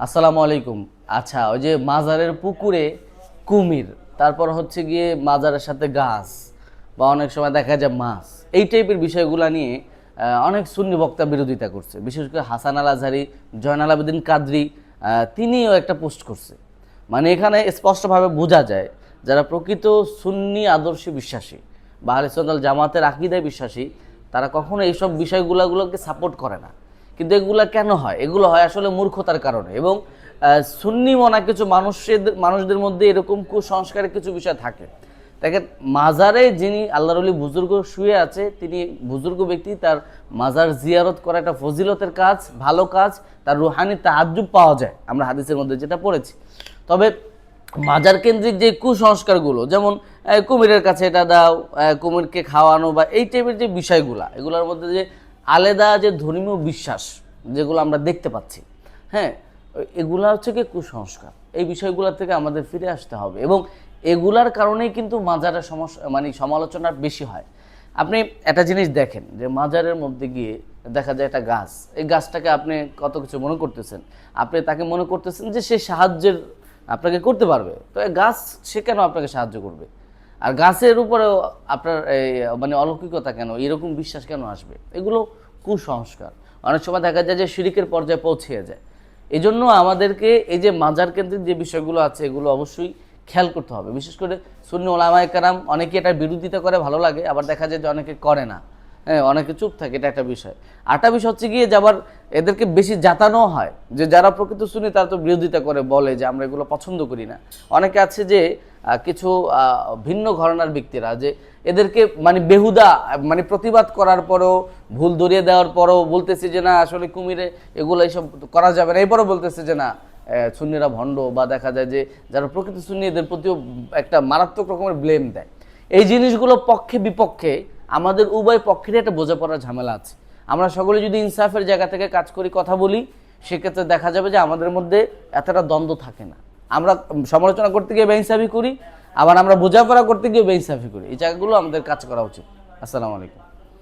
আসসালামু আলাইকুম। আচ্ছা, ওই যে মাজারের পুকুরে কুমির, তারপর হচ্ছে গিয়ে মাজারের সাথে গাছ বা অনেক সময় দেখা যায় মাছ, এই টাইপের বিষয়গুলো নিয়ে অনেক সুন্নি বক্তা বিরোধিতা করছে। বিশেষ করে হাসান আল আজহারি, জয়নাল আবেদিন কাদরি, তিনিও একটা পোস্ট করছে। মানে এখানে স্পষ্টভাবে বোঝা যায় যারা প্রকৃত সুন্নি আদর্শে বিশ্বাসী বা আহলে সুন্নাত জামাতের আকীদায় বিশ্বাসী, তারা কখনো এইসব বিষয়গুলোকে সাপোর্ট করে না। কিন্তু এগুলা কেন হয়? এগুলো হয় আসলে মূর্খতার কারণে। এবং সুন্নি মনা কিছু মানুষদের মধ্যে এরকম কুসংস্কারের কিছু বিষয় থাকে। দেখেন, মাজারে যিনি আল্লাহর ওলি বুজুর্গ শুয়ে আছে, তিনি বুজুর্গ ব্যক্তি, তার মাজার জিয়ারত করা একটা ফজিলতের কাজ, ভালো কাজ, তার রুহানি তাআজ্জুব পাওয়া যায়, আমরা হাদিসের মধ্যে যেটা পড়েছি। তবে মাজার কেন্দ্রিক যে কুসংস্কারগুলো, যেমন কুমিরের কাছে এটা দাও, কুমিরকে খাওয়ানো বা এই টাইপের যে বিষয়গুলা, এগুলোর মধ্যে যে আলাদা যে ধর্মীয় বিশ্বাস যেগুলো আমরা দেখতে পাচ্ছি, হ্যাঁ, এগুলা হচ্ছে কি কুসংস্কার। এই বিষয়গুলো থেকে আমাদের ফিরে আসতে হবে এবং এগুলার কারণেই কিন্তু মাজারের সমস্যা মানে সমালোচনা বেশি হয়। আপনি একটা জিনিস দেখেন যে মাজারের মধ্যে গিয়ে দেখা যায় একটা গাছ, এই গাছটাকে আপনি কত কিছু মনে করতেছেন, আপনি তাকে মনে করতেছেন যে সে সাহায্যের আপনাকে করতে পারবে, তো এই গাছ সে কেন আপনাকে সাহায্য করবে? আর গাছের উপরেও আপনার এই মানে অলৌকিকতা কেন, এরকম বিশ্বাস কেন আসবে? এগুলো কুসংস্কার। অনেক সময় দেখা যায় যে শিরকের পর্যায়ে পৌঁছে যায়। এই জন্য আমাদেরকে এই যে মাজার কেন্দ্রিক যে বিষয়গুলো আছে, এগুলো অবশ্যই খেয়াল করতে হবে। বিশেষ করে সুন্নি ওলামায়ে কেরাম অনেকে এটার বিরোধিতা করে, ভালো লাগে, আবার দেখা যায় যে অনেকে করে না, হ্যাঁ, অনেকে চুপ থাকে, এটা একটা বিষয়। আরেকটা বিষয় হচ্ছে গিয়ে যে আবার এদেরকে বেশি জাতানো হয় যে যারা প্রকৃত সুন্নি তারা তো বিরোধিতা করে, বলে যে আমরা এগুলো পছন্দ করি না। অনেকে আছে যে কিছু ভিন্ন ঘরানার ব্যক্তিরা যে এদেরকে মানে বেহুদা মানে প্রতিবাদ করার পরেও, ভুল ধরিয়ে দেওয়ার পরেও বলতেছে যে না আসলে কুমিরে এগুলো এইসব করা যাবে না, এরপরেও বলতেছে যে না সুন্নিরা ভণ্ড, বা দেখা যায় যে যারা প্রকৃত সুন্নি এদের প্রতিও একটা মারাত্মক রকমের ব্লেম দেয়। এই জিনিসগুলো পক্ষে বিপক্ষে আমাদের উভয় পক্ষেরই একটা বোঝাপড়ার ঝামেলা আছে। আমরা সকলে যদি ইনসাফের জায়গা থেকে কাজ করি, কথা বলি, সেক্ষেত্রে দেখা যাবে যে আমাদের মধ্যে এতটা দ্বন্দ্ব থাকে না। আমরা সমালোচনা করতে গিয়ে বেইনসাফি করি, আবার আমরা বোঝাপড়া করতে গিয়ে বেইনসাফি করি। এই জায়গাগুলো আমাদের কাজ করা উচিত। আসসালামু আলাইকুম।